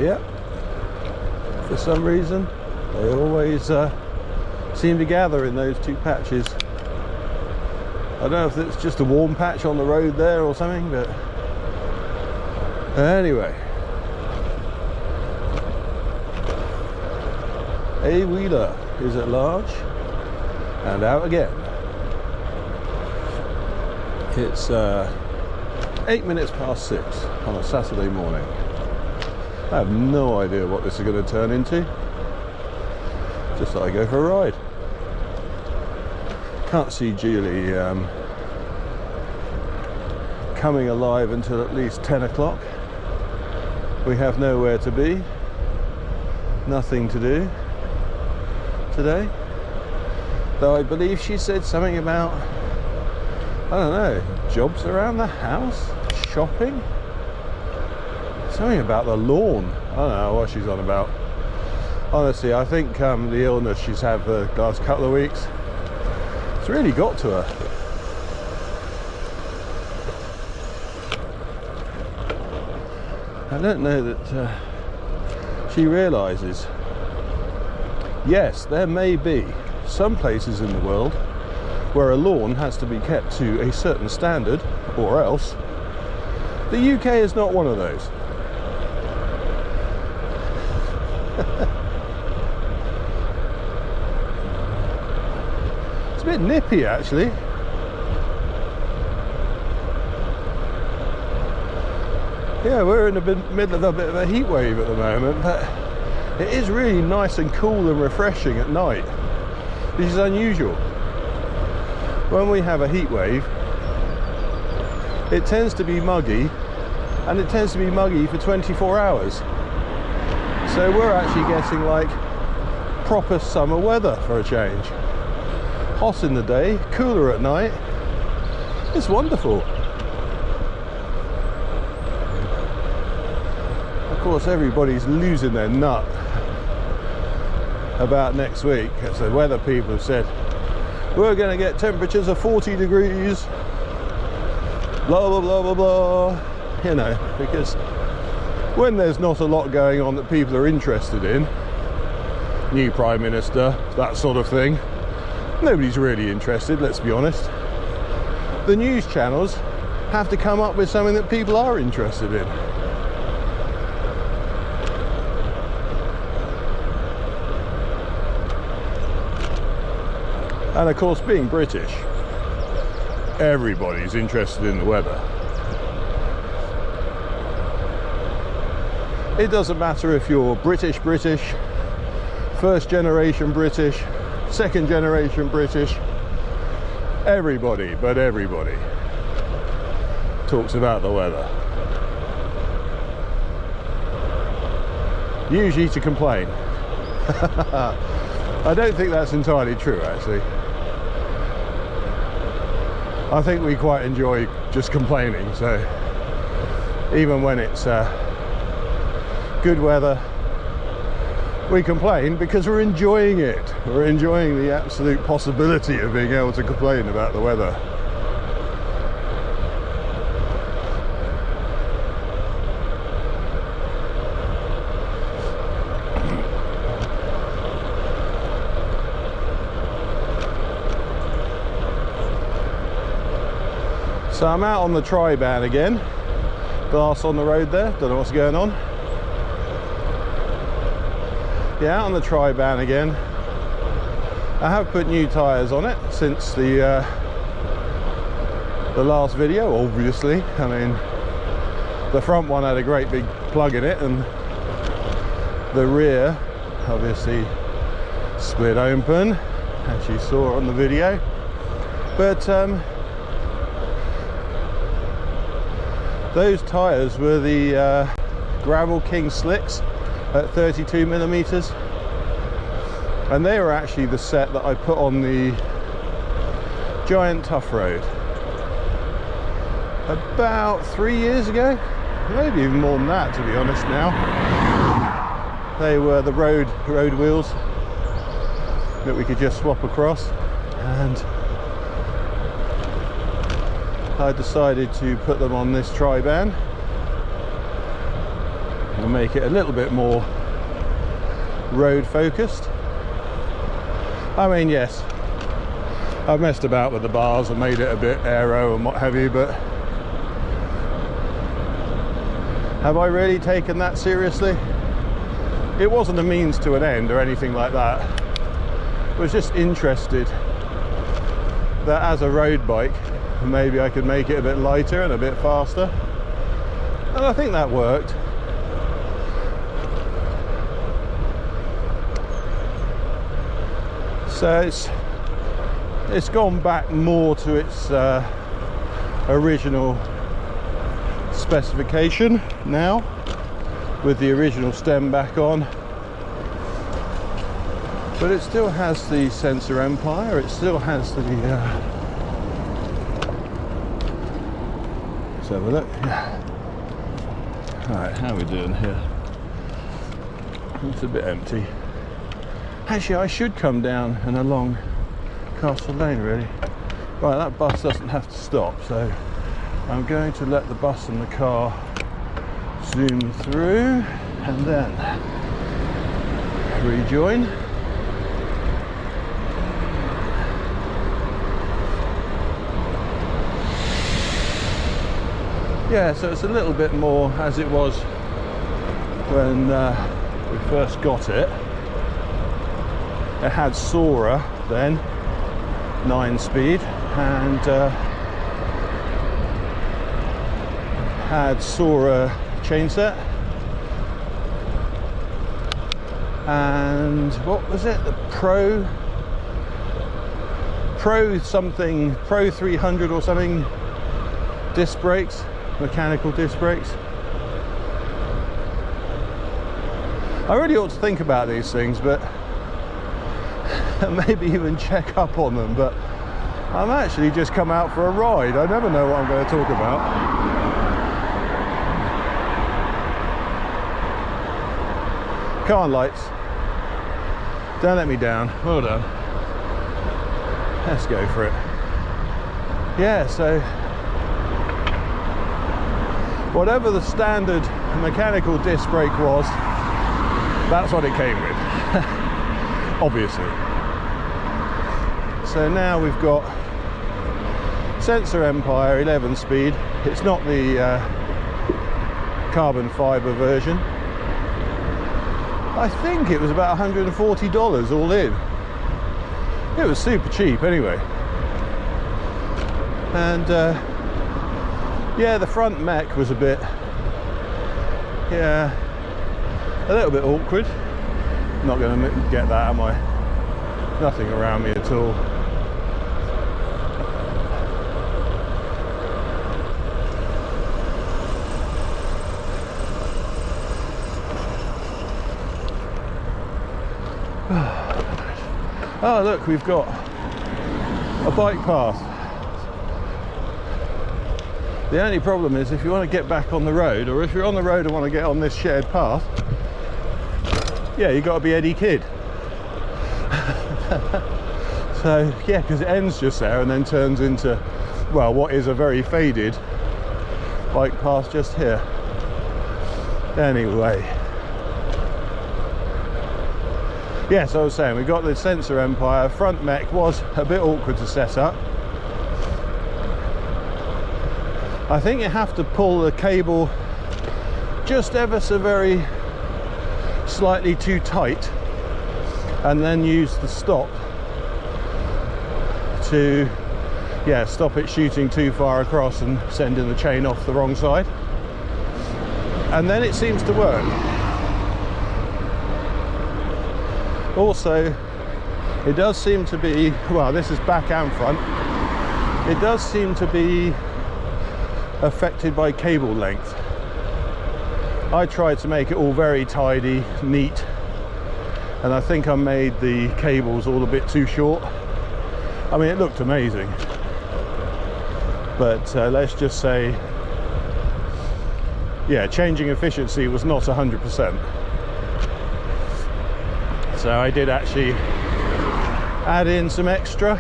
Yeah, for some reason they always seem to gather in those two patches. I don't know if it's just a warm patch on the road there or something, but anyway, a wheeler is at large and out again. It's 8 minutes past 6 on a Saturday morning. I have no idea what this is going to turn into. Just thought I'd go for a ride. Can't see Julie coming alive until at least 10 o'clock. We have nowhere to be, nothing to do today. Though I believe she said something about, I don't know, jobs around the house, shopping, something about the lawn. I don't know what she's on about. Honestly, I think the illness she's had for the last couple of weeks, it's really got to her. I don't know that she realises, yes, there may be some places in the world where a lawn has to be kept to a certain standard, or else. The UK is not one of those. It's a bit nippy actually. Yeah, we're in the middle of a bit of a heat wave at the moment, but it is really nice and cool and refreshing at night, which is unusual. When we have a heat wave, it tends to be muggy, and it tends to be muggy for 24 hours. So we're actually getting like proper summer weather for a change. Hot in the day, cooler at night. It's wonderful. Of course, everybody's losing their nut about next week, as the weather people have said, we're going to get temperatures of 40 degrees, blah, blah, blah, blah, blah. You know, because when there's not a lot going on that people are interested in, new Prime Minister, that sort of thing, nobody's really interested, let's be honest. The news channels have to come up with something that people are interested in. And of course, being British, everybody's interested in the weather. It doesn't matter if you're British, first generation British, second generation British, everybody talks about the weather. Usually to complain. I don't think that's entirely true actually. I think we quite enjoy just complaining, so even when it's good weather, we complain because we're enjoying it. We're enjoying the absolute possibility of being able to complain about the weather. So I'm out on the Triban again, glass on the road there, don't know what's going on. Yeah, out on the Triban again. I have put new tyres on it since the last video, obviously. I mean, the front one had a great big plug in it, and the rear obviously split open, as you saw on the video. But those tyres were the Gravel King slicks at 32 millimeters, and they were actually the set that I put on the Giant Tough Road about 3 years ago, maybe even more than that, to be honest. Now they were the road wheels that we could just swap across, and I decided to put them on this Triban. and make it a little bit more road focused. I mean, yes, I've messed about with the bars and made it a bit aero and what have you, but have I really taken that seriously? It wasn't a means to an end or anything like that. I was just interested that as a road bike, maybe I could make it a bit lighter and a bit faster. And I think that worked. So it's gone back more to its original specification now, with the original stem back on, but it still has the sensor empire, it still has the let's have a look. Alright, how are we doing here? It's a bit empty. Actually, I should come down and along Castle Lane, really. Right, that bus doesn't have to stop, so I'm going to let the bus and the car zoom through and then rejoin. Yeah, so it's a little bit more as it was when we first got it. It had SRAM then, 9-speed, and had SRAM chainset, and what was it, the Pro 300 or something disc brakes, mechanical disc brakes. I really ought to think about these things, but maybe even check up on them, but I'm actually just come out for a ride. I never know what I'm going to talk about. Car on lights, don't let me down. Well done. Let's go for it. Yeah, so whatever the standard mechanical disc brake was, that's what it came with. Obviously. So now we've got sensor empire 11-speed. It's not the carbon fiber version. I think it was about $140 all in. It was super cheap anyway. And yeah, the front mech was a bit, yeah, a little bit awkward. Not going to get that, am I? Nothing around me at all. Oh look, we've got a bike path. The only problem is if you want to get back on the road, or if you're on the road and want to get on this shared path, yeah, you've got to be Eddie Kidd. So yeah, because it ends just there and then turns into, well, what is a very faded bike path just here. Anyway, yes, I was saying, we got the sensor empire. Front mech was a bit awkward to set up. I think you have to pull the cable just ever so very slightly too tight, and then use the stop to, yeah, stop it shooting too far across and sending the chain off the wrong side, and then it seems to work. Also, it does seem to be, well, this is back and front, it does seem to be affected by cable length. I tried to make it all very tidy, neat, and I think I made the cables all a bit too short. I mean, it looked amazing, but let's just say, yeah, changing efficiency was not 100%. So I did actually add in some extra,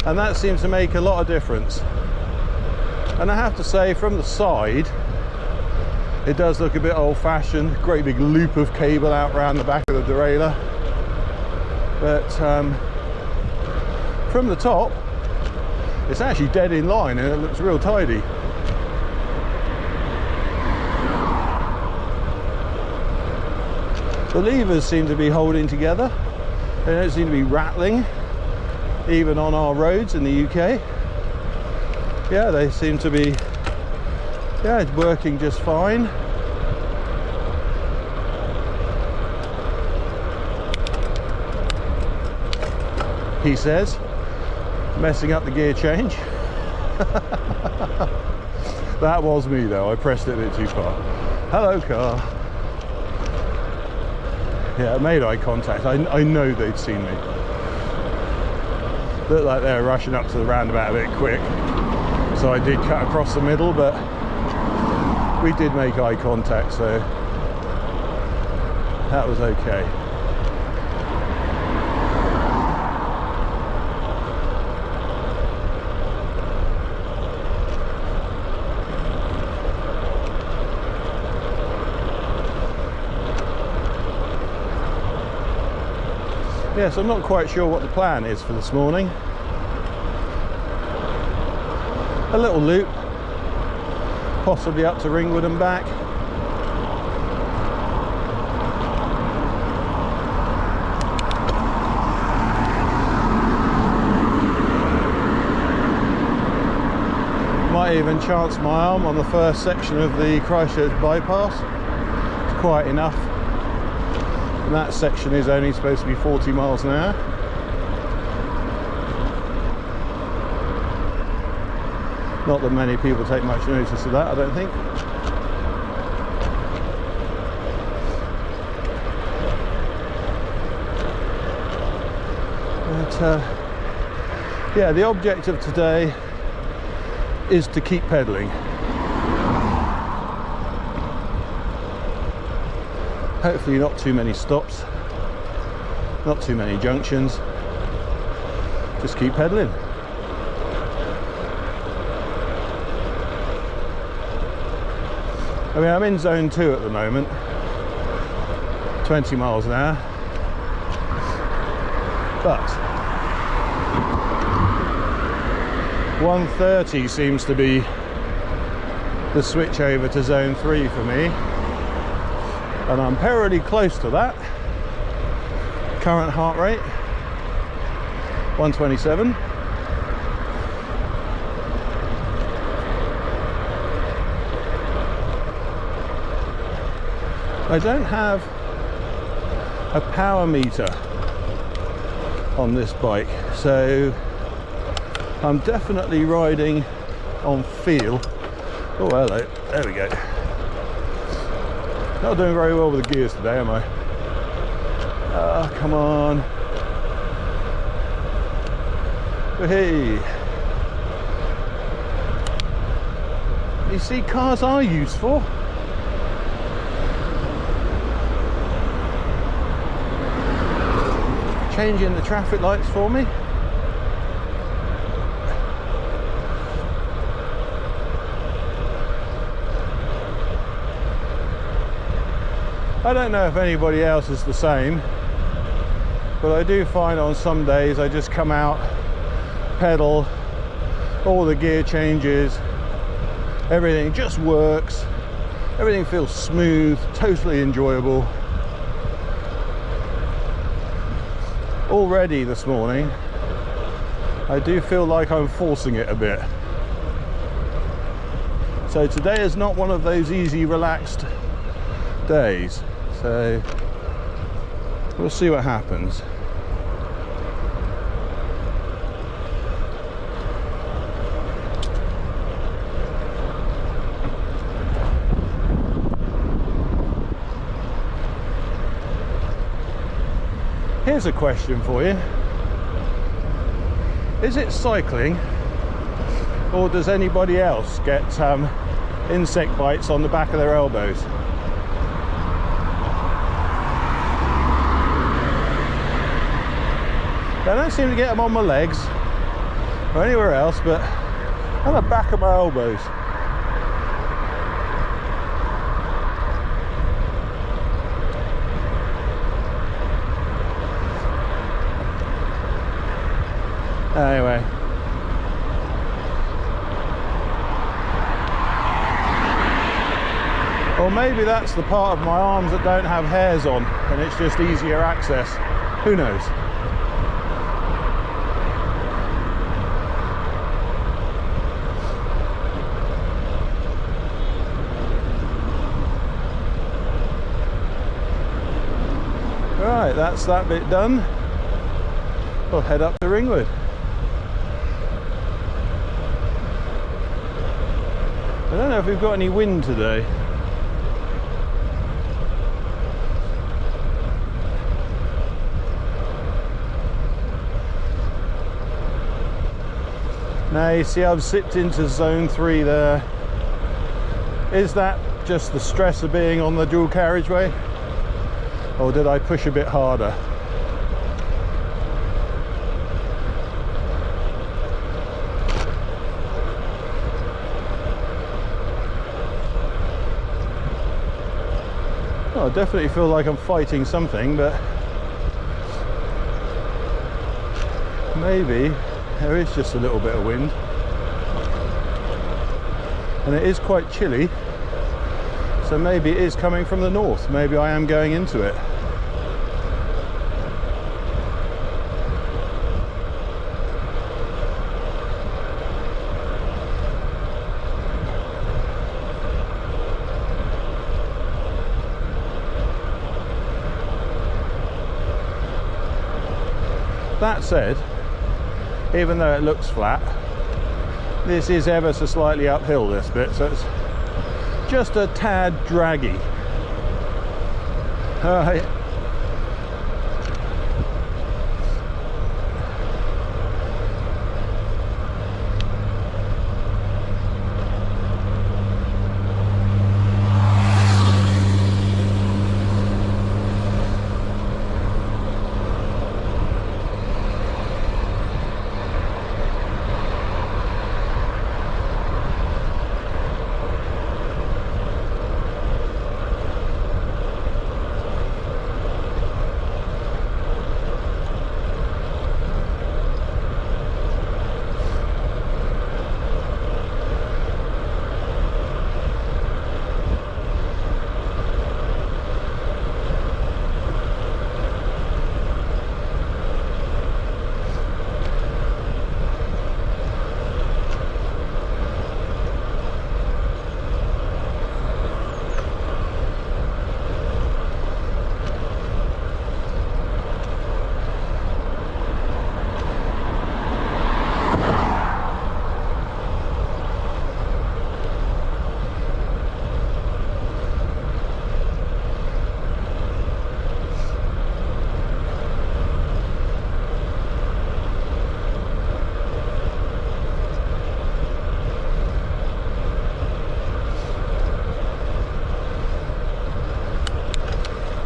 and that seems to make a lot of difference. And I have to say, from the side, It does look a bit old-fashioned, great big loop of cable out around the back of the derailleur. But from the top, it's actually dead in line and it looks real tidy. The levers seem to be holding together. They don't seem to be rattling, even on our roads in the UK. Yeah, they seem to be, yeah, working just fine. He says, messing up the gear change. That was me though, I pressed it a bit too far. Hello car. Yeah, I made eye contact. I know they'd seen me. Looked like they were rushing up to the roundabout a bit quick. So I did cut across the middle, but we did make eye contact, so that was okay. Yes, I'm not quite sure what the plan is for this morning. A little loop, possibly up to Ringwood and back. Might even chance my arm on the first section of the Christchurch bypass. It's quite enough. And that section is only supposed to be 40 miles an hour. Not that many people take much notice of that, I don't think. But yeah, the object of today is to keep pedaling. Hopefully not too many stops, not too many junctions, just keep pedaling. I mean, I'm in zone 2 at the moment, 20 miles an hour, but 130 seems to be the switch over to zone 3 for me. And I'm perilously close to that. Current heart rate 127. I don't have a power meter on this bike, so I'm definitely riding on feel. Oh, hello, there we go. Not doing very well with the gears today, am I? Ah, come on. Hey. You see, cars are useful. Changing the traffic lights for me. I don't know if anybody else is the same, but I do find on some days I just come out, pedal, all the gear changes, everything just works, everything feels smooth, totally enjoyable. Already this morning, I do feel like I'm forcing it a bit. So today is not one of those easy, relaxed days. So we'll see what happens. Here's a question for you. Is it cycling, or does anybody else get insect bites on the back of their elbows? I don't seem to get them on my legs or anywhere else, but on the back of my elbows. Anyway. Or maybe that's the part of my arms that don't have hairs on and it's just easier access. Who knows? Right, that's that bit done. We'll head up to Ringwood. I don't know if we've got any wind today. Now you see I've zipped into zone 3 there. Is that just the stress of being on the dual carriageway? Or did I push a bit harder? Well, I definitely feel like I'm fighting something, but maybe there is just a little bit of wind. And it is quite chilly, so maybe it is coming from the north. Maybe I am going into it. That said, even though it looks flat, this is ever so slightly uphill, this bit, so it's just a tad draggy.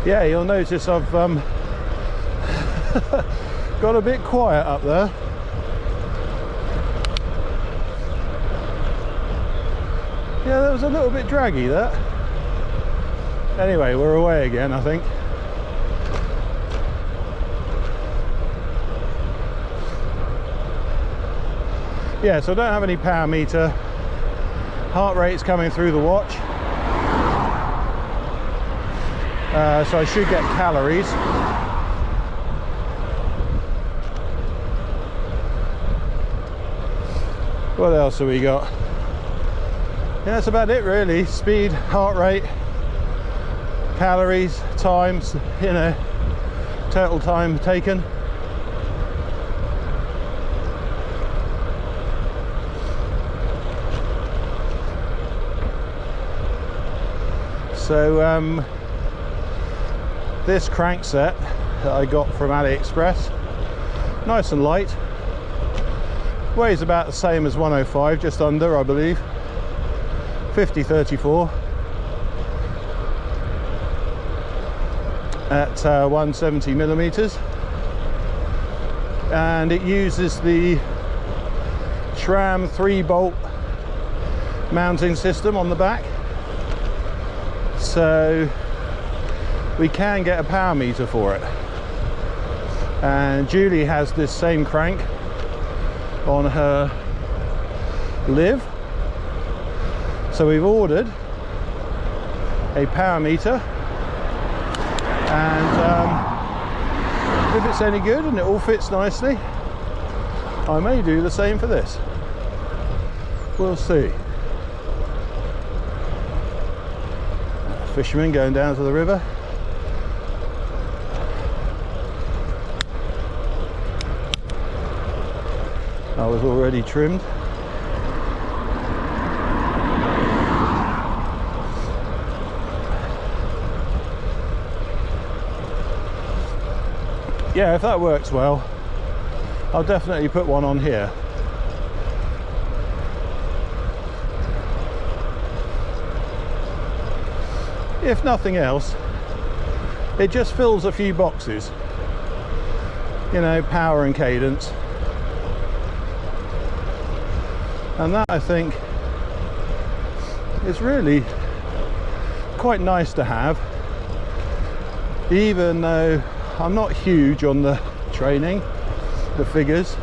Yeah, you'll notice I've got a bit quiet up there. Yeah, that was a little bit draggy, that. Anyway, we're away again, I think. Yeah, so I don't have any power meter. Heart rate's coming through the watch. So I should get calories. What else have we got? Yeah, that's about it really. Speed, heart rate, calories, times, you know, total time taken. So this crankset that I got from AliExpress, nice and light, weighs about the same as 105, just under, I believe. 50-34 at 170 millimeters, and it uses the SRAM 3-bolt mounting system on the back, so we can get a power meter for it. And Julie has this same crank on her live. So we've ordered a power meter, and if it's any good and it all fits nicely, I may do the same for this. We'll see. Fishermen going down to the river. I was already trimmed. Yeah, if that works well, I'll definitely put one on here. If nothing else, it just fills a few boxes. You know, power and cadence. And that, I think, is really quite nice to have, even though I'm not huge on the training, the figures,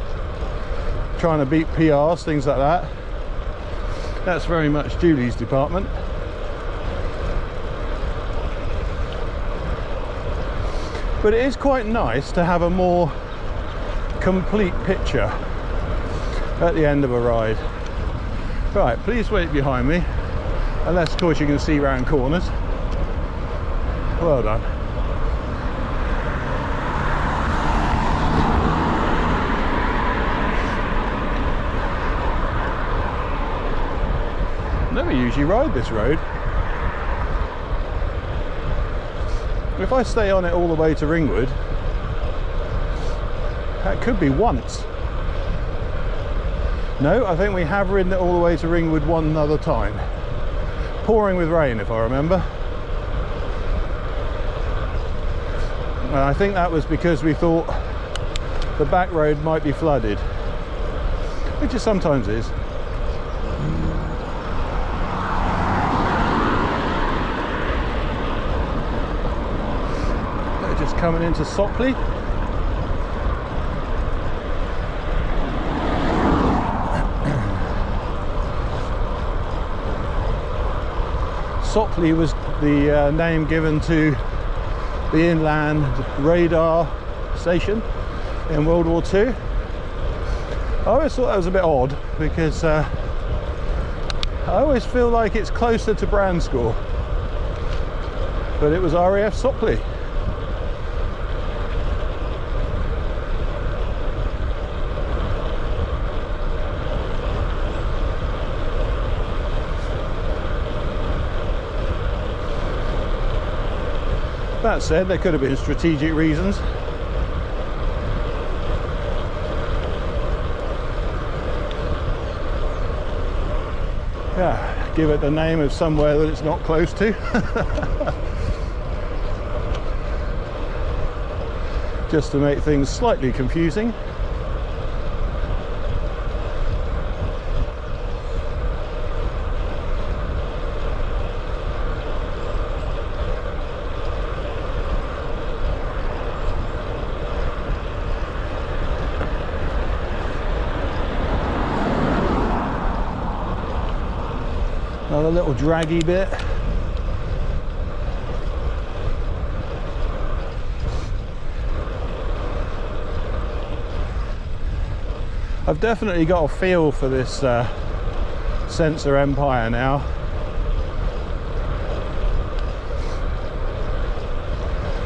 trying to beat PRs, things like that. That's very much Julie's department. But it is quite nice to have a more complete picture at the end of a ride. Right, please wait behind me, unless of course you can see round corners. Well done. Never usually ride this road. If I stay on it all the way to Ringwood, that could be once. No, I think we have ridden it all the way to Ringwood one other time. Pouring with rain, if I remember. And I think that was because we thought the back road might be flooded, which it sometimes is. They're just coming into Sopley. Sopley was the name given to the inland radar station in World War II. I always thought that was a bit odd, because I always feel like it's closer to Brandscore, but it was RAF Sopley. That said, there could have been strategic reasons. Yeah, give it the name of somewhere that it's not close to. Just to make things slightly confusing. Another little draggy bit. I've definitely got a feel for this sensor empire now.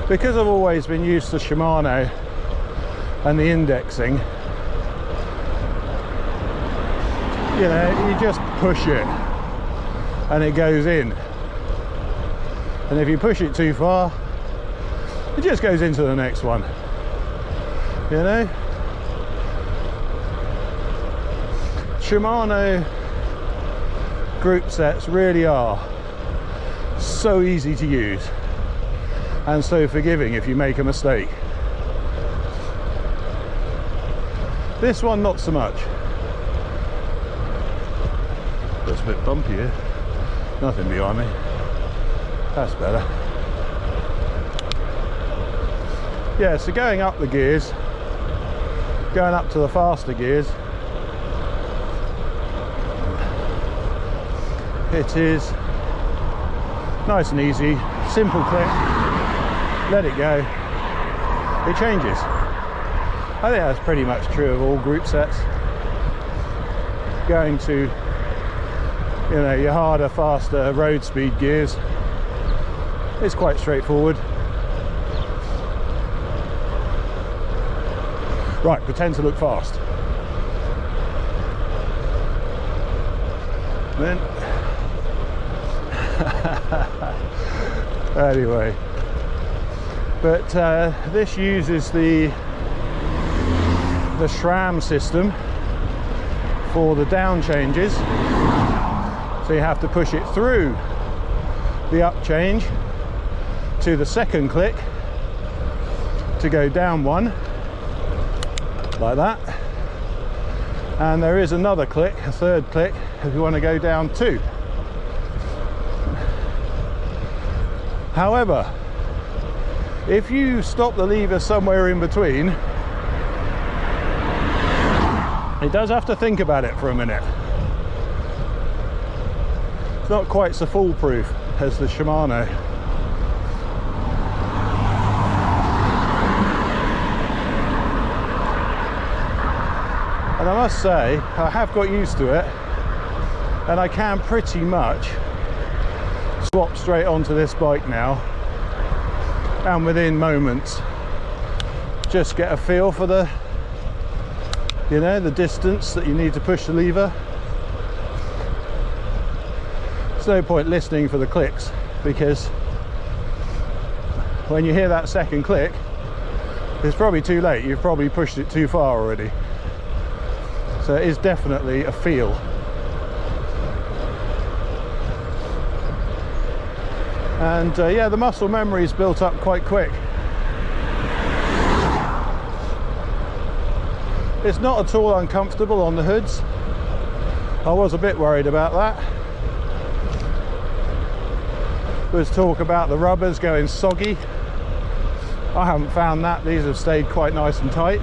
Because I've always been used to Shimano and the indexing, you know, you just push it and it goes in, and if you push it too far, it just goes into the next one, you know. Shimano group sets really are so easy to use and so forgiving if you make a mistake. This one not so much. That's a bit bumpy here. Nothing behind me. That's better. Yeah, so going up the gears, going up to the faster gears, It is nice and easy, simple click, let it go, it changes. I think that's pretty much true of all group sets. Going to, you know, your harder, faster road speed gears, it's quite straightforward. Right, pretend to look fast. Then anyway, but this uses the SRAM system for the down changes, so you have to push it through the up change to the second click to go down one, like that, and there is another click, a third click, if you want to go down two. However, if you stop the lever somewhere in between, it does have to think about it for a minute. It's not quite so foolproof as the Shimano. And I must say, I have got used to it, and I can pretty much swap straight onto this bike now, and within moments just get a feel for the, you know, the distance that you need to push the lever. There's no point listening for the clicks, because when you hear that second click, it's probably too late. You've probably pushed it too far already. So it is definitely a feel. And yeah, the muscle memory is built up quite quick. It's not at all uncomfortable on the hoods. I was a bit worried about that. There was talk about the rubbers going soggy. I haven't found that. These have stayed quite nice and tight.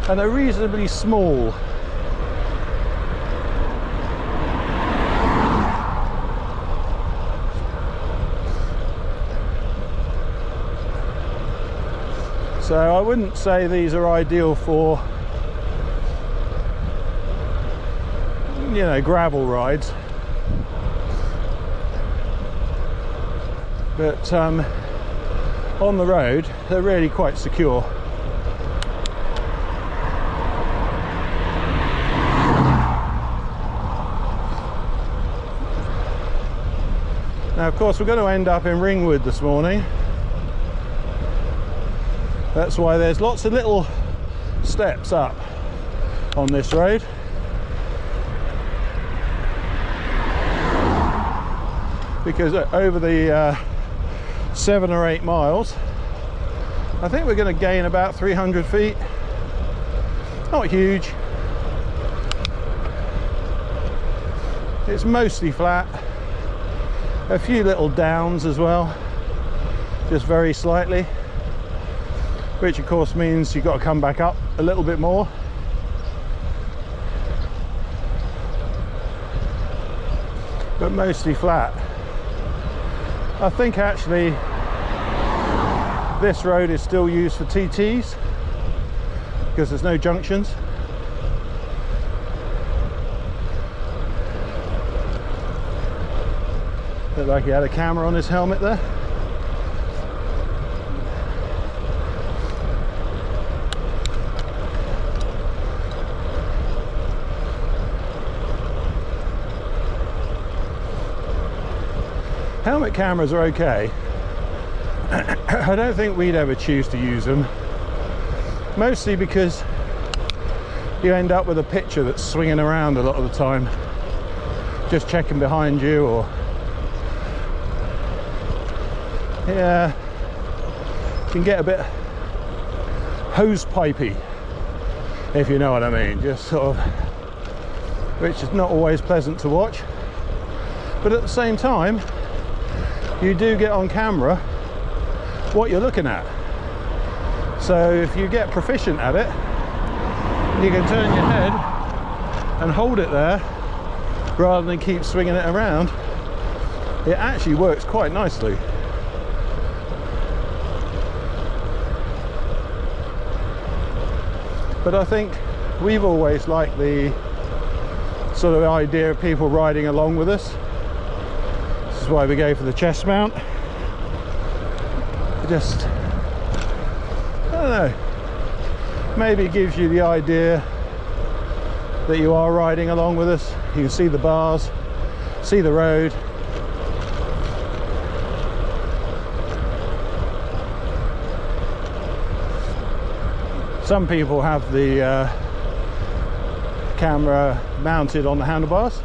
And they're reasonably small. So I wouldn't say these are ideal for, you know, gravel rides, but on the road they're really quite secure. Now of course we're going to end up in Ringwood this morning. That's why there's lots of little steps up on this road. Because over the 7 or 8 miles, I think we're going to gain about 300 feet. Not huge. It's mostly flat. A few little downs as well, just very slightly. Which of course means you've got to come back up a little bit more. But mostly flat. I think actually this road is still used for TTs because there's no junctions. Looked like he had a camera on his helmet there. Helmet cameras are okay. I don't think we'd ever choose to use them, mostly because you end up with a picture that's swinging around a lot of the time, just checking behind you, or yeah, can get a bit hose pipey, if you know what I mean, just sort of, which is not always pleasant to watch. But at the same time, you do get on camera what you're looking at. So if you get proficient at it, you can turn your head and hold it there rather than keep swinging it around. It actually works quite nicely. But I think we've always liked the sort of idea of people riding along with us. This is why we go for the chest mount. Just, I don't know, maybe it gives you the idea that you are riding along with us. You can see the bars, see the road. Some people have the camera mounted on the handlebars.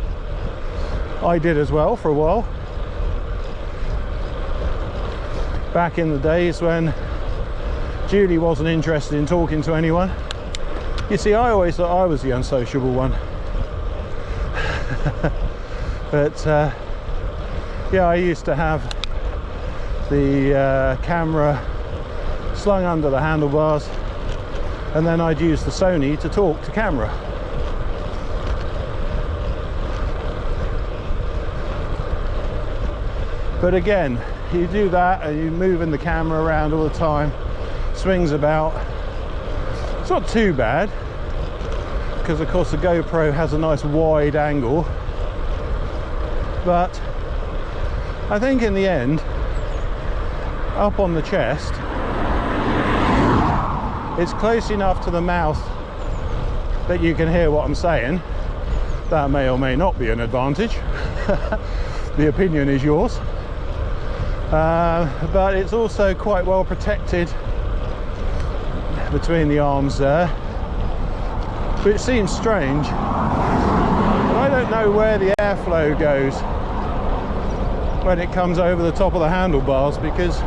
I did as well for a while. Back in the days when Julie wasn't interested in talking to anyone. You see, I always thought I was the unsociable one. But yeah, I used to have the camera slung under the handlebars, and then I'd use the Sony to talk to camera. But again, you do that and you're moving the camera around all the time, swings about. It's not too bad, because of course the GoPro has a nice wide angle. But I think in the end, up on the chest, it's close enough to the mouth that you can hear what I'm saying. That may or may not be an advantage. The opinion is yours. But it's also quite well protected between the arms there, which seems strange. But I don't know where the airflow goes when it comes over the top of the handlebars, because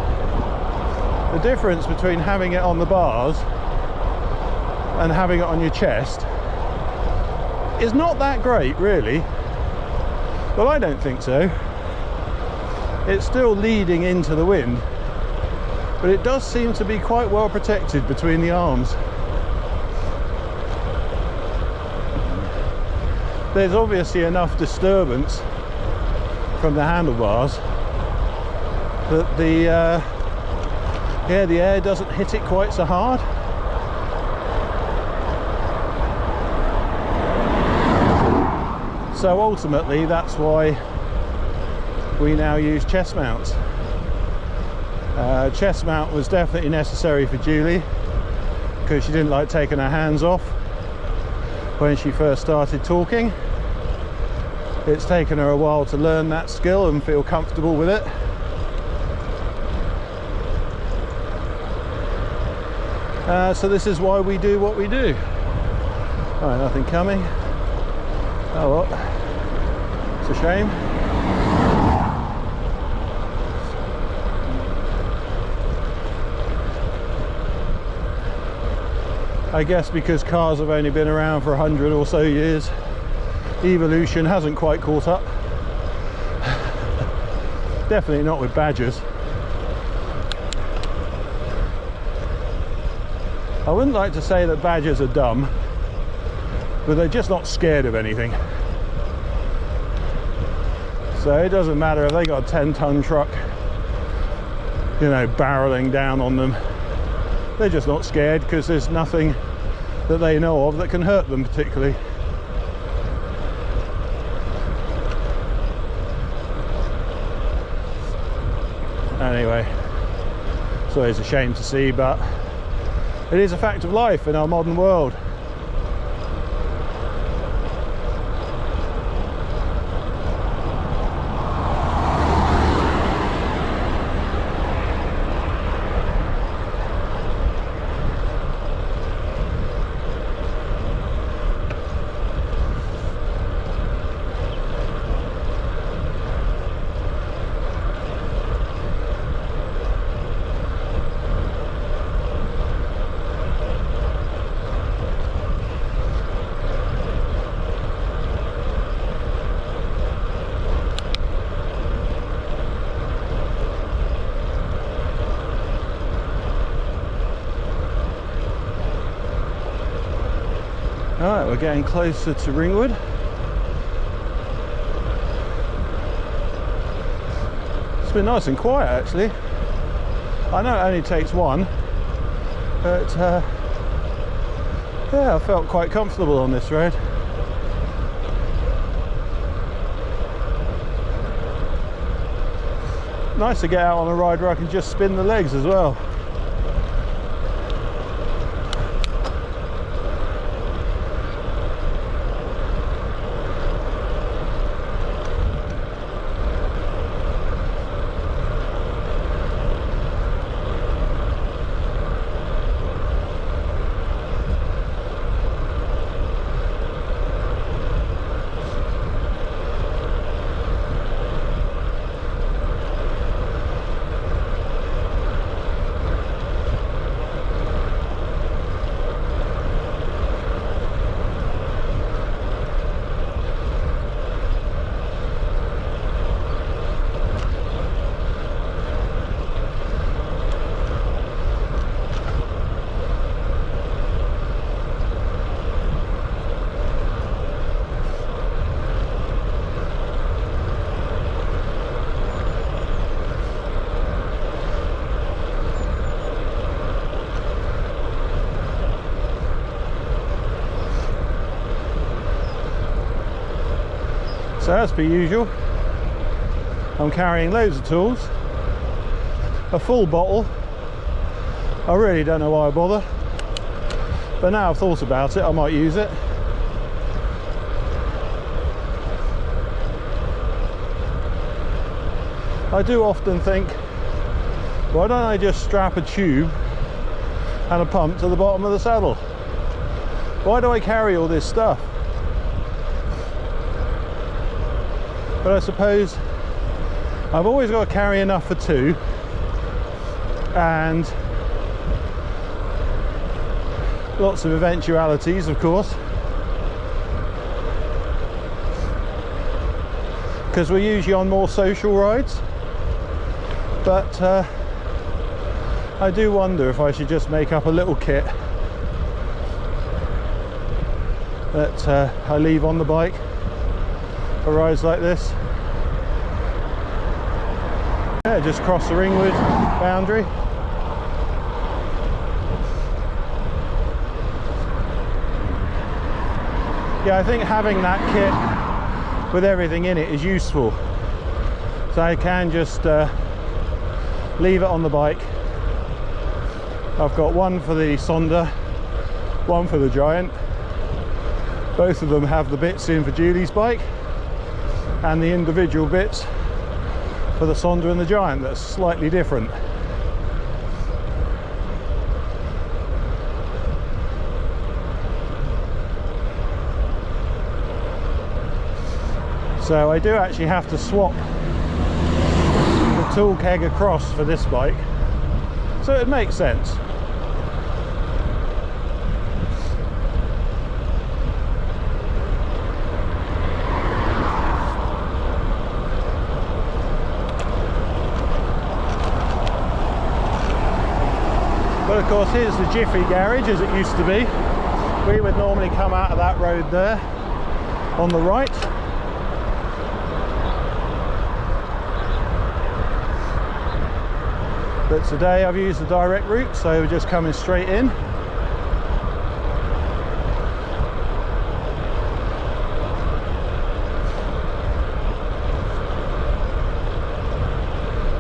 the difference between having it on the bars and having it on your chest is not that great, really. Well, I don't think so. It's still leading into the wind, but it does seem to be quite well protected between the arms. There's obviously enough disturbance from the handlebars that the air doesn't hit it quite so hard. So ultimately, that's why we now use chest mounts. Chest mount was definitely necessary for Julie, because she didn't like taking her hands off when she first started talking. It's taken her a while to learn that skill and feel comfortable with it. So this is why we do what we do. Right, nothing coming. Oh well, it's a shame. I guess because cars have only been around for 100 or so years, evolution hasn't quite caught up. Definitely not with badgers. I wouldn't like to say that badgers are dumb, but they're just not scared of anything. So it doesn't matter if they got a 10-ton truck, you know, barreling down on them. They're just not scared, because there's nothing that they know of that can hurt them particularly. Anyway, it's always a shame to see, but it is a fact of life in our modern world. we're getting closer to Ringwood. It's been nice and quiet actually. I know it only takes one, but yeah, I felt quite comfortable on this road. Nice to get out on a ride where I can just spin the legs as well. So as per usual, I'm carrying loads of tools, a full bottle. I really don't know why I bother, but now I've thought about it, I might use it. I do often think, why don't I just strap a tube and a pump to the bottom of the saddle? Why do I carry all this stuff? But I suppose I've always got to carry enough for two, and lots of eventualities, of course, because we're usually on more social rides. But I do wonder if I should just make up a little kit that I leave on the bike for rides like this. Yeah, just cross the Ringwood boundary. Yeah, I think having that kit with everything in it is useful. So I can just leave it on the bike. I've got one for the Sonder, one for the Giant. Both of them have the bits in for Julie's bike, and the individual bits for the Sonder and the Giant that's slightly different. So I do actually have to swap the tool keg across for this bike, so it makes sense. But of course, here's the Jiffy Garage as it used to be. We would normally come out of that road there on the right. But today I've used the direct route, so we're just coming straight in.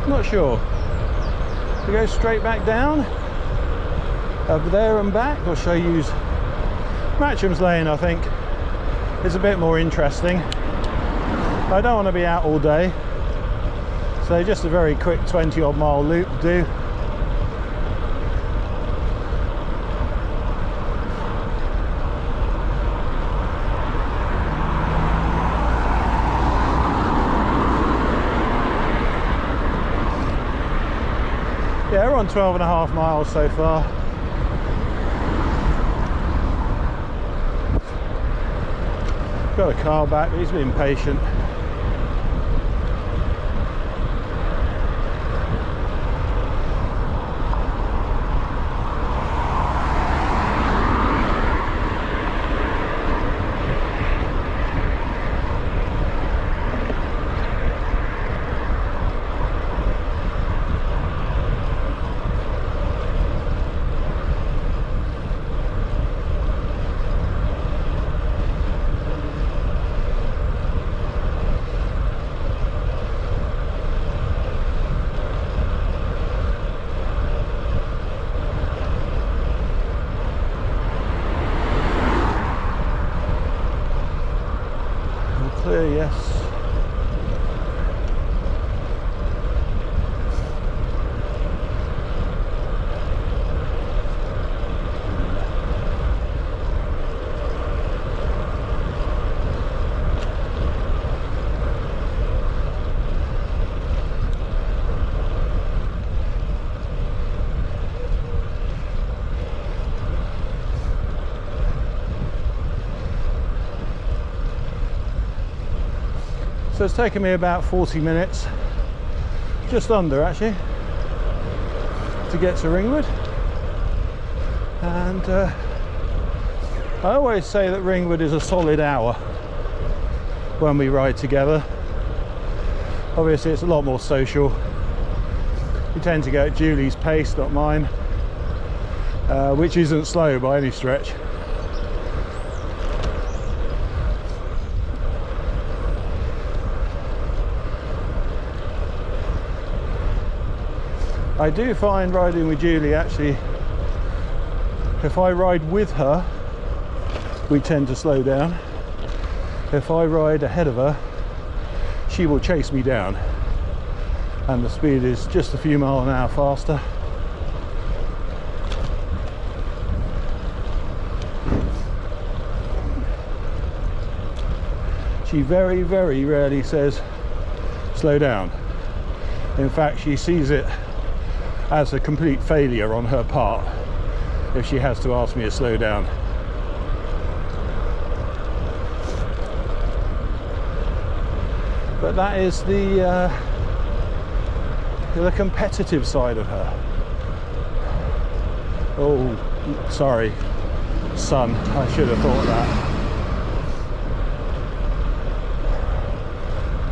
Not sure. We go straight back down, over there and back, or shall I use Matcham's Lane? I think it's a bit more interesting. I don't want to be out all day, so just a very quick 20 odd mile loop will do. Yeah, we're on 12.5 miles so far. Got a car back, but he's been patient. So it's taken me about 40 minutes, just under actually, to get to Ringwood. And I always say that Ringwood is a solid hour when we ride together. Obviously it's a lot more social. We tend to go at Julie's pace, not mine, which isn't slow by any stretch. I do find riding with Julie, actually, if I ride with her, we tend to slow down. If I ride ahead of her, she will chase me down, and the speed is just a few miles an hour faster. She very, very rarely says slow down. In fact, she sees it as a complete failure on her part if she has to ask me to slow down. But that is the competitive side of her. Oh, sorry, son, I should have thought of that.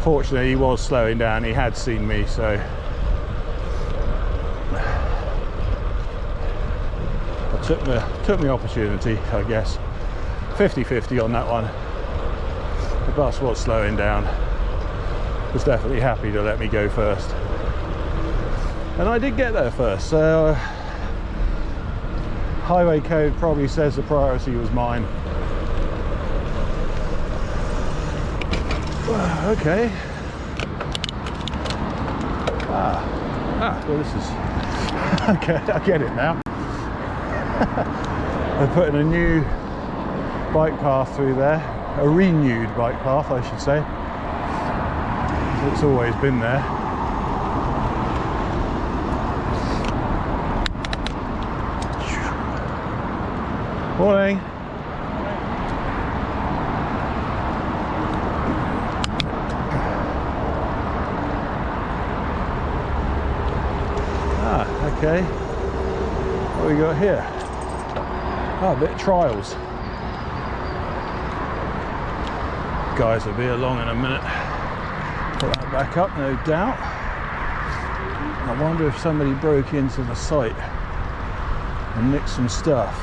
Fortunately, he was slowing down, he had seen me, so I took my opportunity, I guess. 50-50 on that one. The bus was slowing down. Was definitely happy to let me go first, and I did get there first, so highway code probably says the priority was mine. Okay. Well, this is okay. I get it now. They're putting a new bike path through there, a renewed bike path, I should say. It's always been there. Morning. Okay. What have we got here? Oh, a bit of trials. Guys will be along in a minute. Put that back up, no doubt. I wonder if somebody broke into the site and nicked some stuff.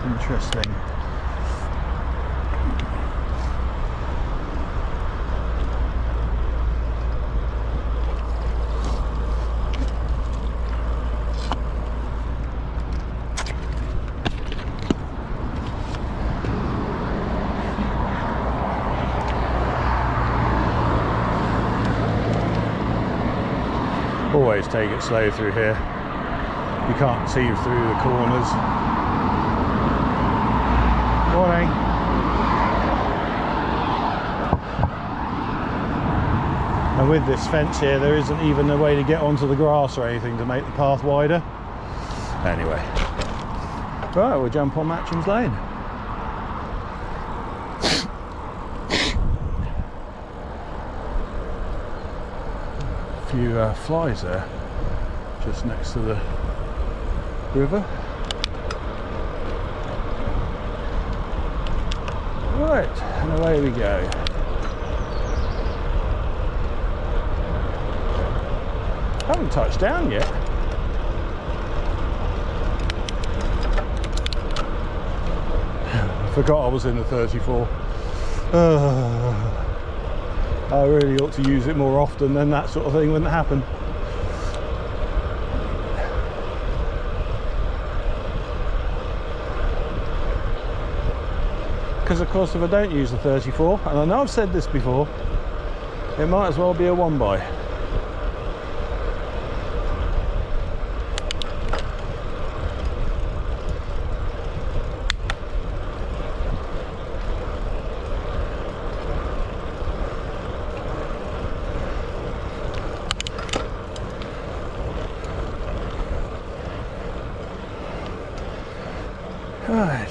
Interesting. Always take it slow through here. You can't see through the corners. Morning. And with this fence here, there isn't even a way to get onto the grass or anything to make the path wider. Anyway, right, we'll jump on Matcham's Lane. Few flies there, just next to the river. Right, and away we go. Haven't touched down yet. Forgot I was in the 34. I really ought to use it more often, then that sort of thing wouldn't happen. Because of course if I don't use the 34, and I know I've said this before, it might as well be a 1x. Right.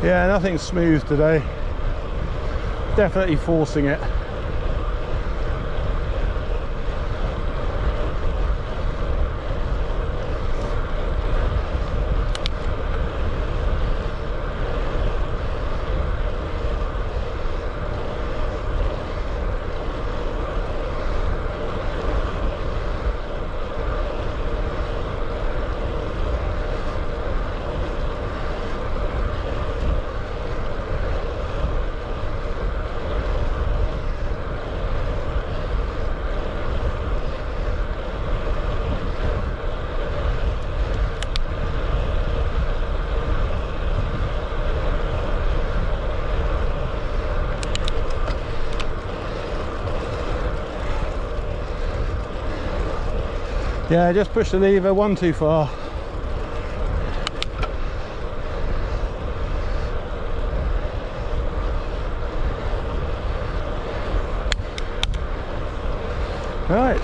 Yeah, nothing smooth today. Definitely forcing it. Yeah, just push the lever one too far. Right.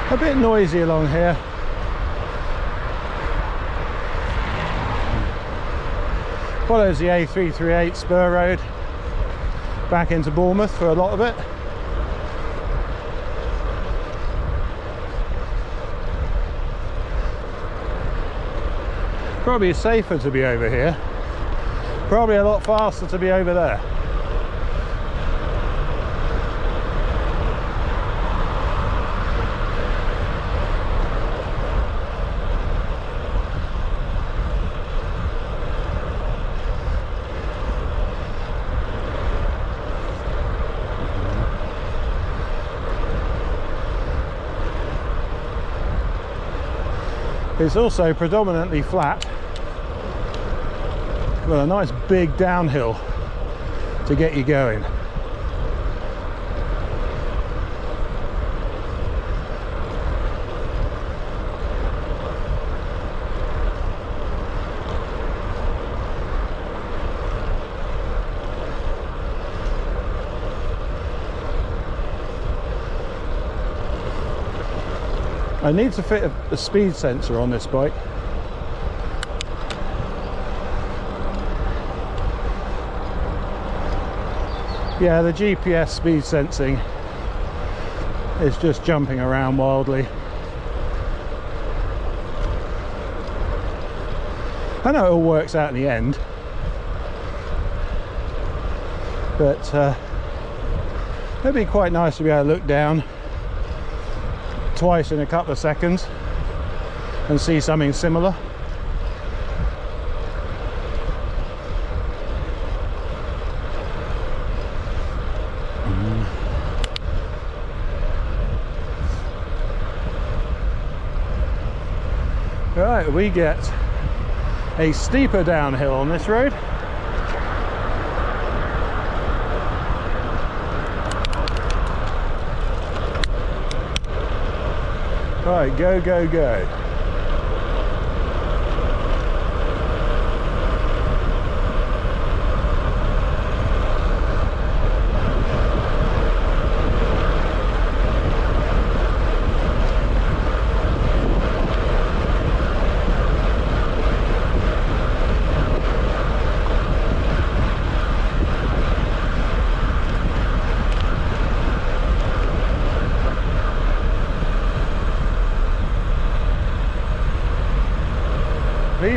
A bit noisy along here. Follows the A338 spur road back into Bournemouth for a lot of it. Probably safer to be over here. Probably a lot faster to be over there. It's also predominantly flat with a nice big downhill to get you going. I need to fit a speed sensor on this bike. Yeah, the GPS speed sensing is just jumping around wildly. I know it all works out in the end, but it'd be quite nice to be able to look down twice in a couple of seconds and see something similar. Right, we get a steeper downhill on this road. Right, go, go, go.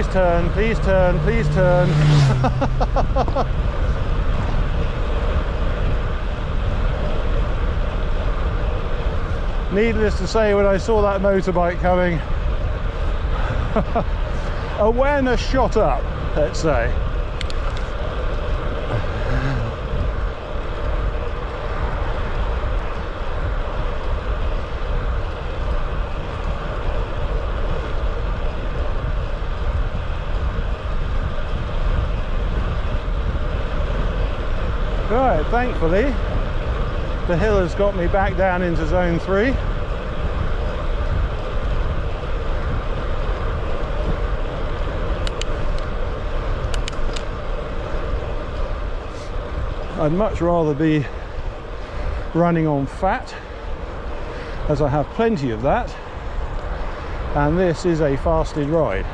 Please turn, please turn, please turn. Needless to say, when I saw that motorbike coming, awareness shot up, let's say. Right, thankfully, the hill has got me back down into zone 3. I'd much rather be running on fat, as I have plenty of that, and this is a fasted ride.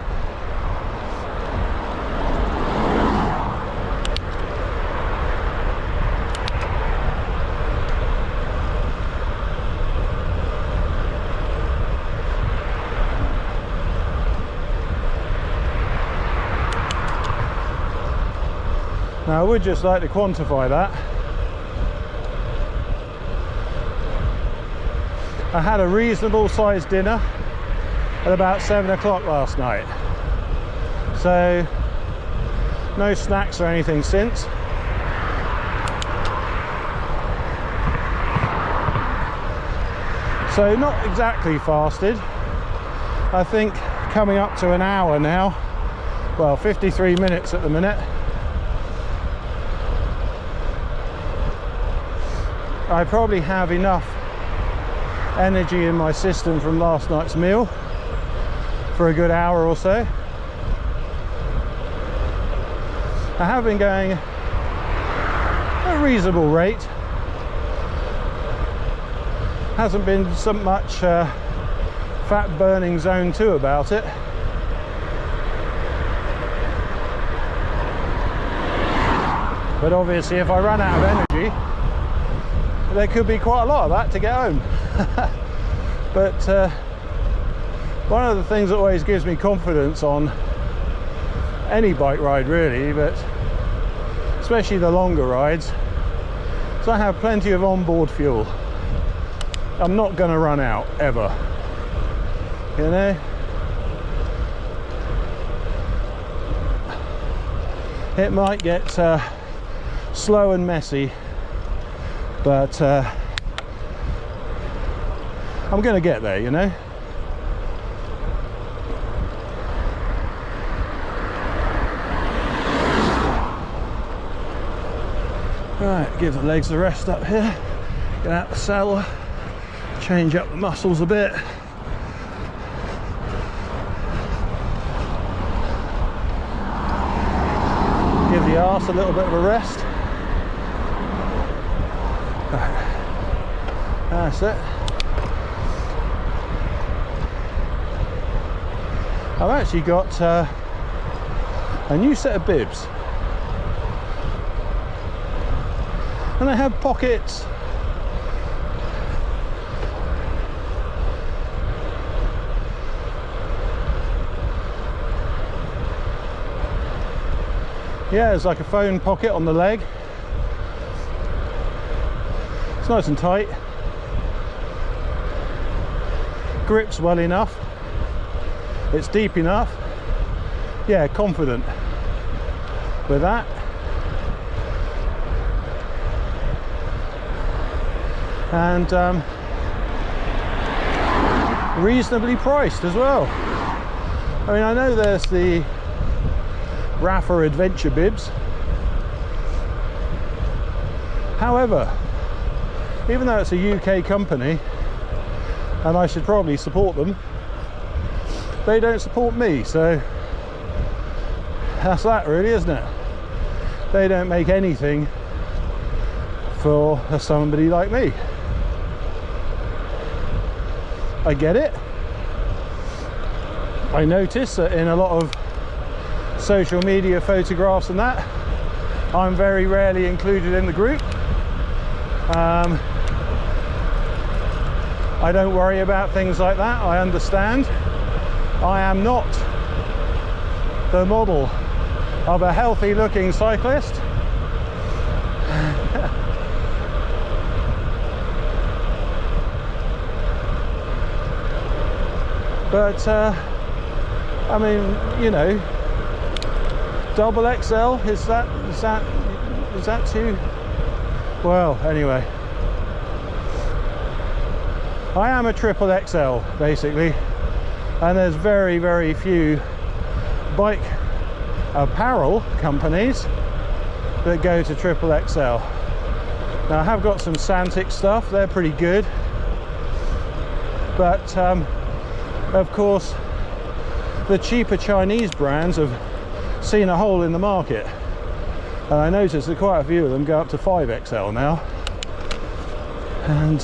Now, I would just like to quantify that. I had a reasonable sized dinner at about 7 o'clock last night. So, no snacks or anything since. So, not exactly fasted. I think coming up to an hour now. Well, 53 minutes at the minute. I probably have enough energy in my system from last night's meal for a good hour or so. I have been going at a reasonable rate. Hasn't been so much fat burning zone 2 about it. But obviously if I run out of energy, there could be quite a lot of that to get home. But one of the things that always gives me confidence on any bike ride really, but especially the longer rides, is I have plenty of onboard fuel. I'm not going to run out ever, you know. It might get slow and messy, but I'm going to get there, you know. Right, give the legs a rest up here, get out the saddle, change up the muscles a bit. Give the arse a little bit of a rest. That's it. I've actually got a new set of bibs, and they have pockets. Yeah, there's like a phone pocket on the leg. It's nice and tight. Grips well enough. It's deep enough. Yeah, confident with that. And reasonably priced as well. I mean, I know there's the Rafa Adventure bibs. However, even though it's a UK company and I should probably support them, they don't support me, so that's that really, isn't it? They don't make anything for somebody like me. I get it. I notice that in a lot of social media photographs and that, I'm very rarely included in the group. I don't worry about things like that. I understand. I am not the model of a healthy looking cyclist. But I mean, you know, double XL, is that too? Well, anyway, I am a triple XL basically, and there's very, very few bike apparel companies that go to triple XL. Now I have got some Santic stuff, they're pretty good, but of course the cheaper Chinese brands have seen a hole in the market, and I noticed that quite a few of them go up to 5XL now, and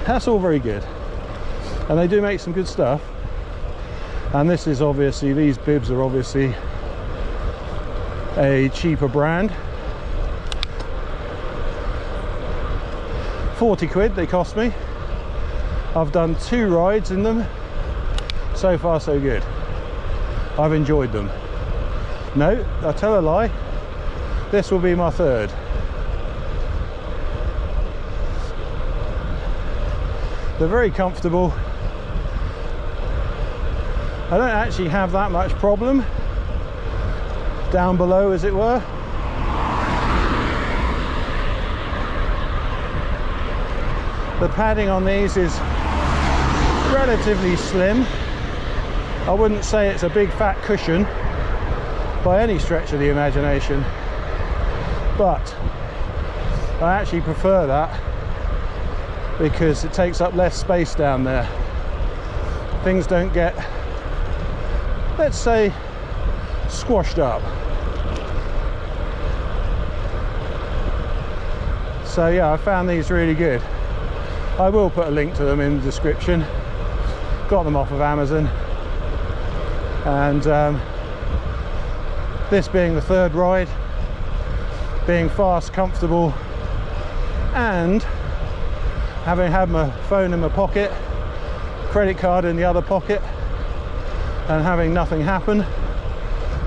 that's all very good, and they do make some good stuff. And this is obviously, these bibs are obviously a cheaper brand. 40 quid they cost me. I've done 2 rides in them. So far so good. I've enjoyed them. No, I tell a lie. This will be my 3rd. They're very comfortable. I don't actually have that much problem down below, as it were. The padding on these is relatively slim. I wouldn't say it's a big fat cushion by any stretch of the imagination, but I actually prefer that because it takes up less space down there. Things don't get, let's say, squashed up. So yeah, I found these really good. I will put a link to them in the description. Got them off of Amazon, and this being the 3rd ride, being fast, comfortable, and having had my phone in my pocket, credit card in the other pocket, and having nothing happen,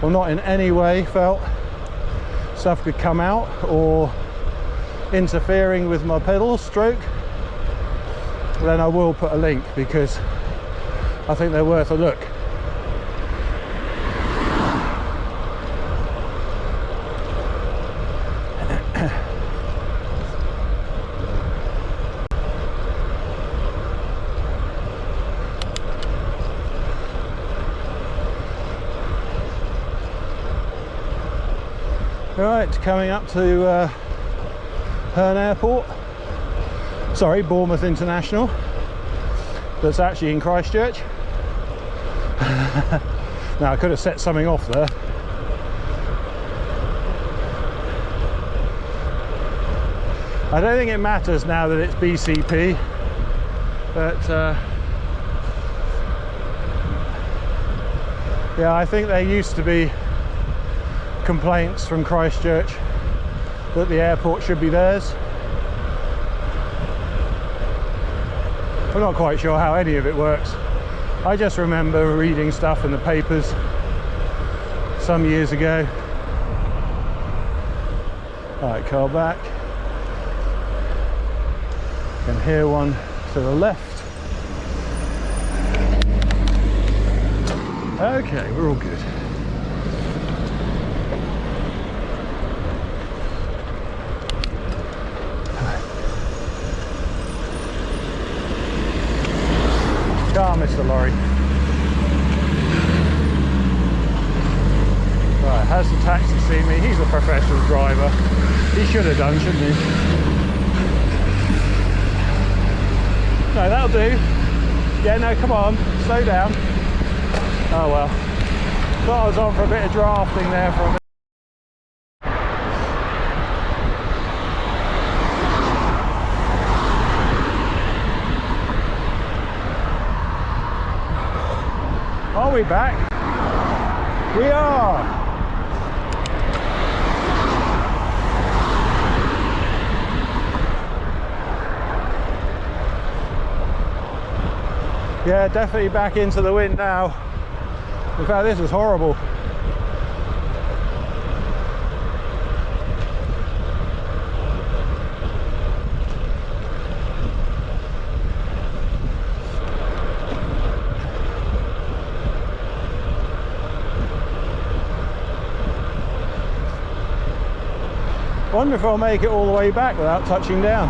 or not in any way felt stuff could come out or interfering with my pedal stroke, then I will put a link because I think they're worth a look. Right, coming up to Herne Airport, sorry, Bournemouth International, that's actually in Christchurch. Now I could have set something off there. I don't think it matters now that it's BCP, but yeah, I think there used to be complaints from Christchurch that the airport should be theirs. I'm not quite sure how any of it works. I just remember reading stuff in the papers some years ago. Alright, car back. Can hear one to the left. Okay, we're all good. Ah, Mr. Lorry. Right, has the taxi seen me? He's a professional driver. He should have done, shouldn't he? No, that'll do. Yeah, no, come on, slow down. Oh well. Thought I was on for a bit of drafting there for a minute. Are we back? We are! Yeah, definitely back into the wind now. In fact, this is horrible. I wonder if I'll make it all the way back without touching down.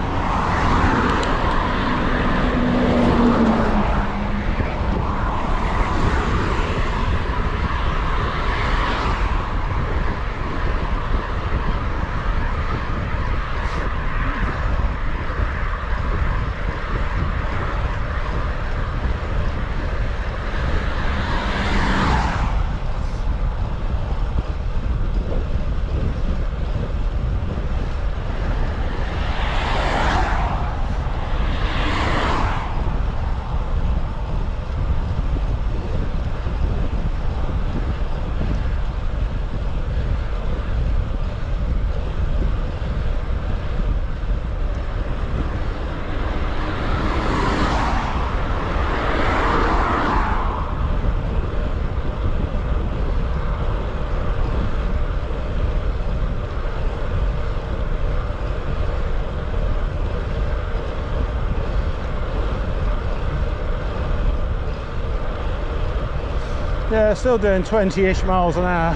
Yeah, still doing 20-ish miles an hour,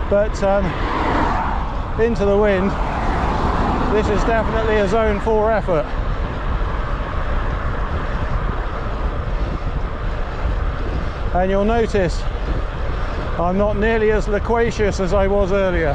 but into the wind. This is definitely a zone 4 effort. And you'll notice I'm not nearly as loquacious as I was earlier.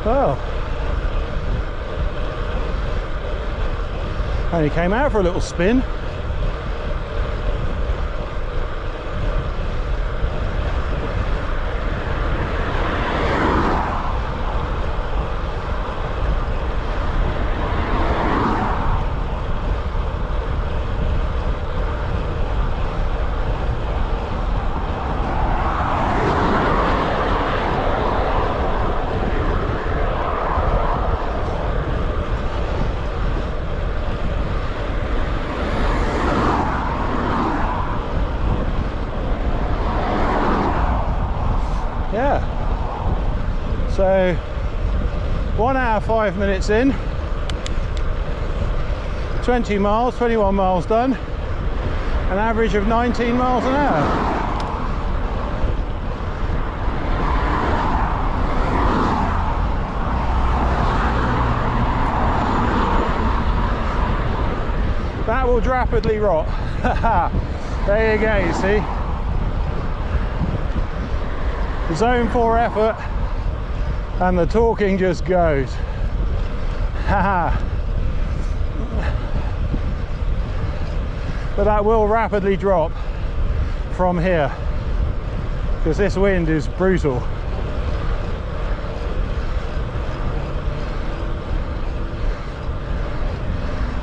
Oh, only came out for a little spin. Yeah, so 1 hour 5 minutes in, 20 miles, 21 miles done, an average of 19 miles an hour. That will rapidly rot. There you go, you see. Zone 4 effort, and the talking just goes. Haha. But that will rapidly drop from here because this wind is brutal.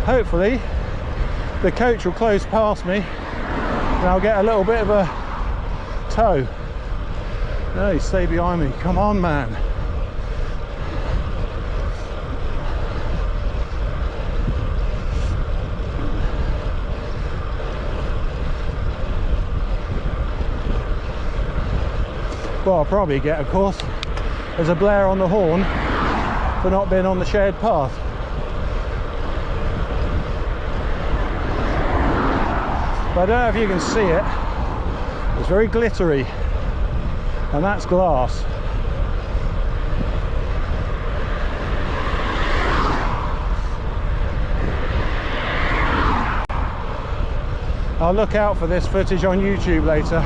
Hopefully the coach will close past me and I'll get a little bit of a tow. No, stay behind me. Come on, man. Well, I'll probably get, of course, there's a blare on the horn for not being on the shared path. But I don't know if you can see it. It's very glittery. And that's glass. I'll look out for this footage on YouTube later.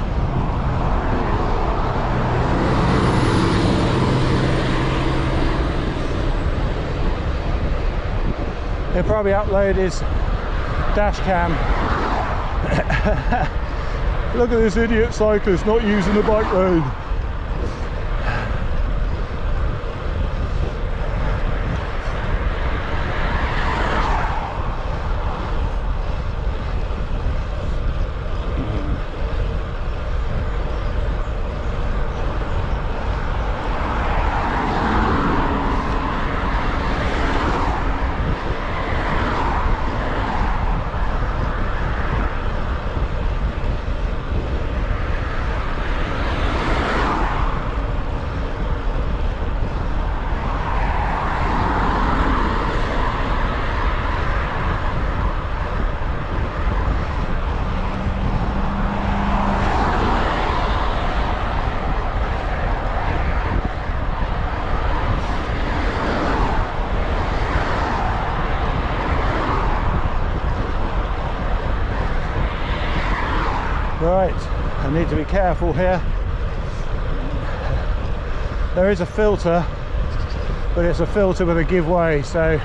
He'll probably upload his dash cam. Look at this idiot cyclist not using the bike lane. Right, I need to be careful here. There is a filter, but it's a filter with a give way, so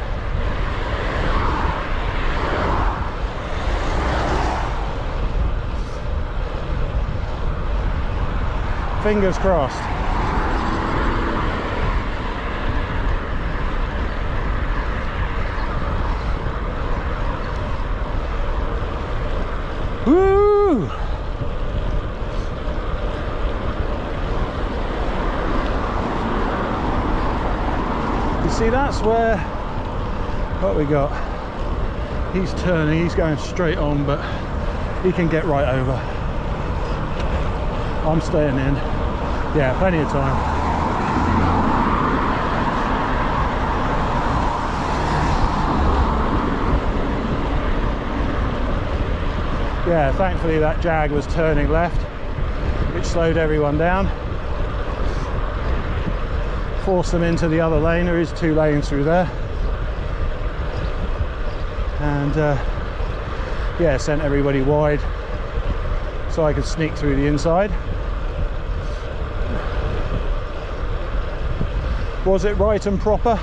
fingers crossed. Woo! See, that's where, what we got, he's turning, he's going straight on, but he can get right over. I'm staying in. Yeah, plenty of time. Yeah, thankfully that Jag was turning left, which slowed everyone down. Force them into the other lane. There is 2 lanes through there, and yeah, sent everybody wide so I could sneak through the inside. Was it right and proper?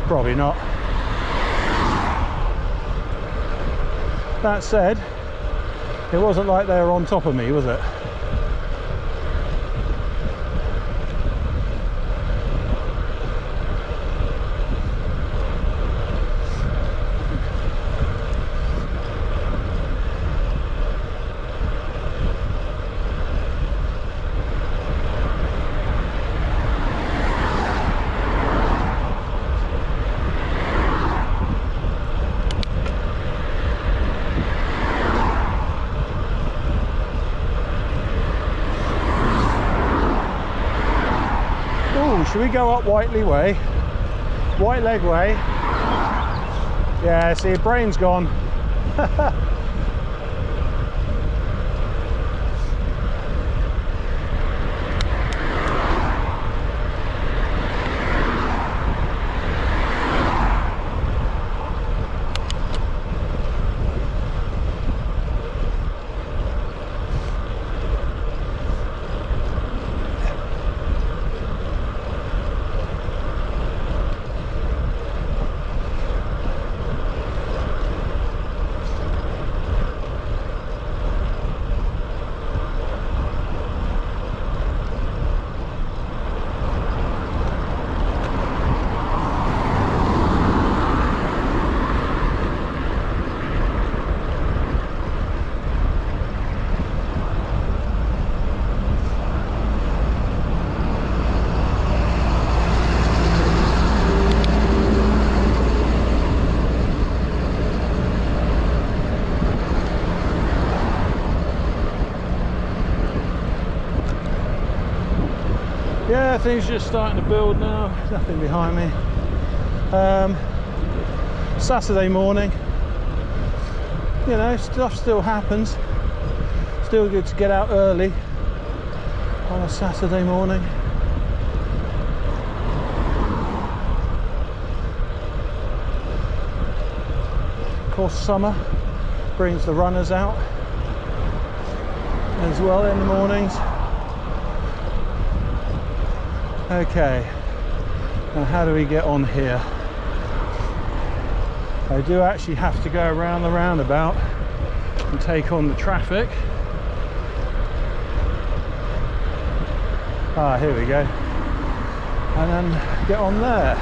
Probably not. That said, it wasn't like they were on top of me, was it? Should we go up Whitelegg Way? Whitelegg Way. Yeah, see, your brain's gone. Yeah, things are just starting to build now. There's nothing behind me. Saturday morning, you know, stuff still happens. Still good to get out early on a Saturday morning. Of course, summer brings the runners out as well in the mornings. Okay, now how do we get on here? I do actually have to go around the roundabout and take on the traffic. Ah, here we go. And then get on there.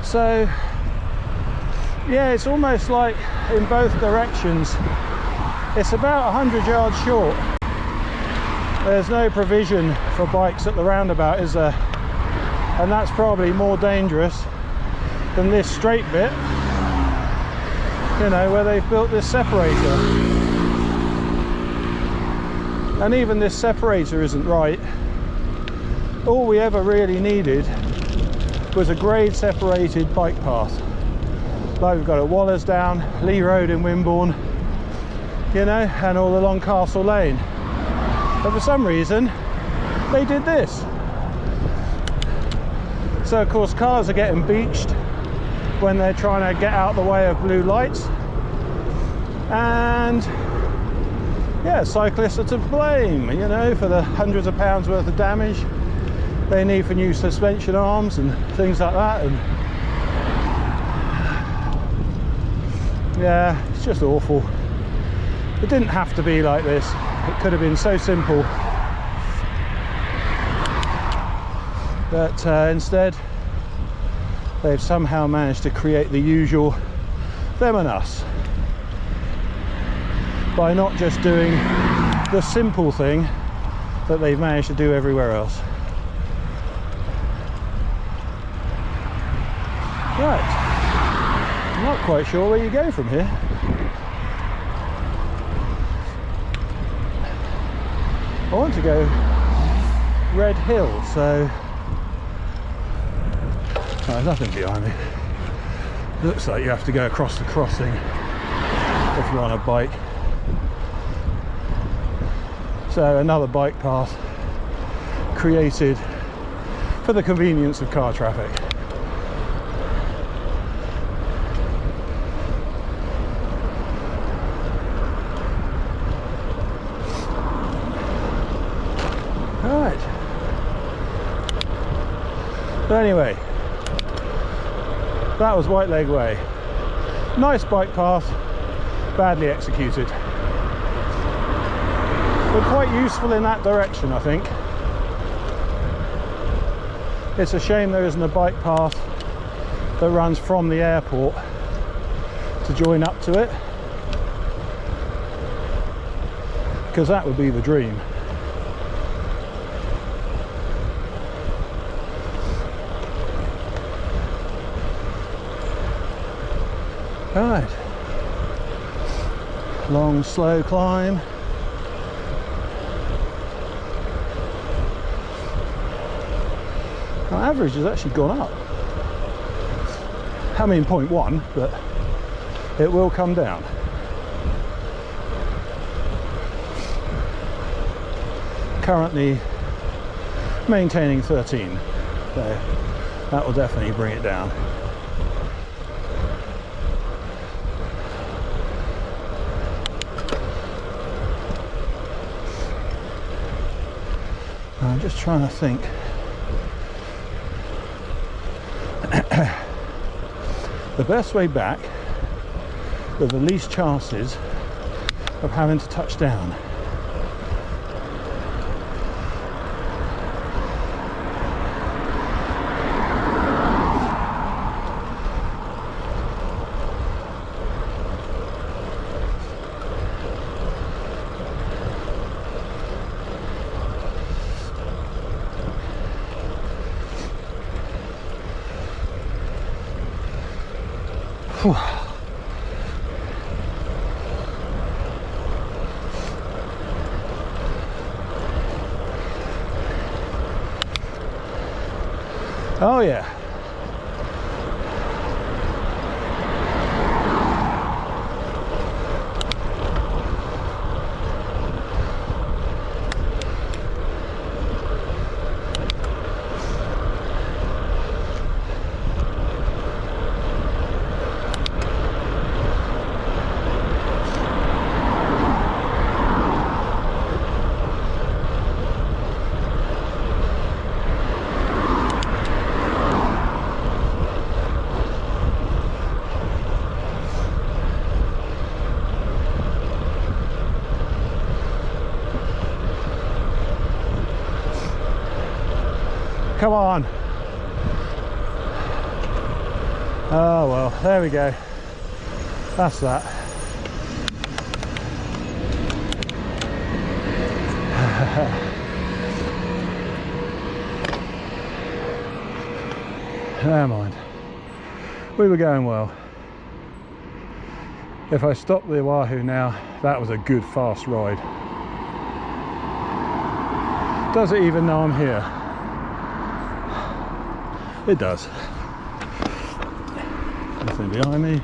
So, yeah, it's almost like in both directions. It's about 100 yards short. There's no provision for bikes at the roundabout, is there? And that's probably more dangerous than this straight bit, you know, where they've built this separator. And even this separator isn't right. All we ever really needed was a grade separated bike path. Like we've got at Wallersdown, Lee Road in Wimborne, you know, and all along Castle Lane. But for some reason, they did this. So of course cars are getting beached when they're trying to get out the way of blue lights. And yeah, cyclists are to blame, you know, for the hundreds of pounds worth of damage they need for new suspension arms and things like that. And yeah, it's just awful. It didn't have to be like this. It could have been so simple. But instead, they've somehow managed to create the usual them and us by not just doing the simple thing that they've managed to do everywhere else. Right, I'm not quite sure where you go from here. I want to go Red Hill, so there's nothing behind me. Looks like you have to go across the crossing if you're on a bike. So another bike path created for the convenience of car traffic. Alright. But anyway, that was Whitelegg Way. Nice bike path, badly executed. But quite useful in that direction, I think. It's a shame there isn't a bike path that runs from the airport to join up to it, because that would be the dream. Right, long slow climb. Our average has actually gone up. I mean 0.1, but it will come down. Currently maintaining 13, so that will definitely bring it down. I'm just trying to think. The best way back with the least chances of having to touch down. Whew. Oh yeah. Come on. Oh well, there we go. That's that. Never mind. We were going well. If I stop the Wahoo now, that was a good fast ride. Does it even know I'm here? It does. Nothing behind me.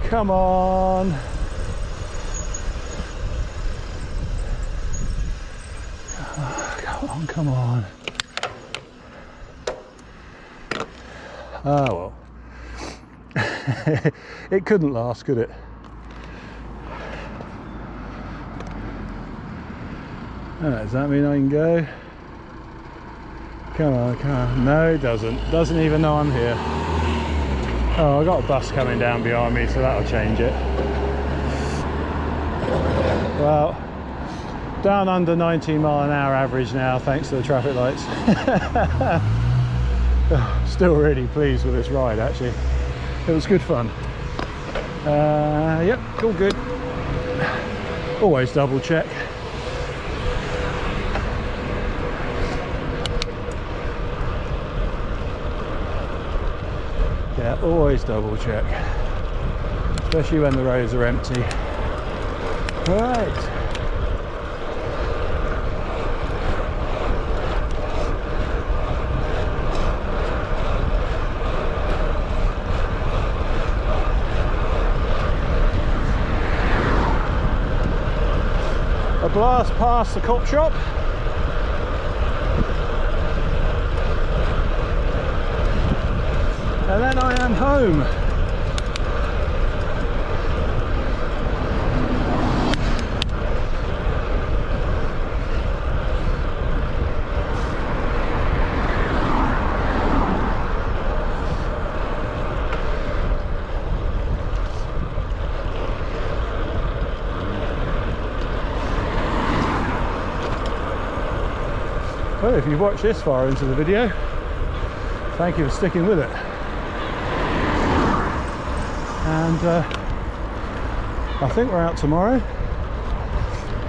Come on. Come on, come on. Oh well. It couldn't last, could it? Does that mean I can go? Come on, come on. No, it doesn't. Doesn't even know I'm here. Oh, I got a bus coming down behind me, so that'll change it. Well, down under 19 mile an hour average now, thanks to the traffic lights. Still really pleased with this ride, actually. It was good fun. Yep, all good. Always double check. Yeah, always double check, especially when the roads are empty. Right. A blast past the cop shop. And then I am home. Well, if you've watched this far into the video, thank you for sticking with it. And I think we're out tomorrow.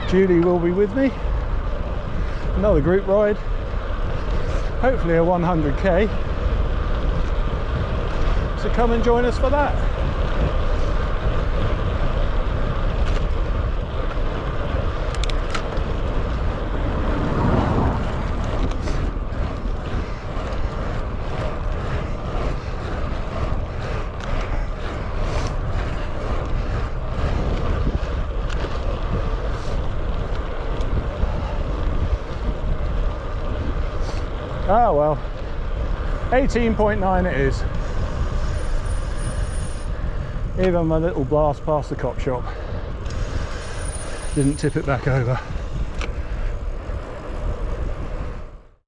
Julie will be with me. Another group ride. Hopefully a 100k. So come and join us for that. Oh well, 18.9 it is. Even my little blast past the cop shop didn't tip it back over.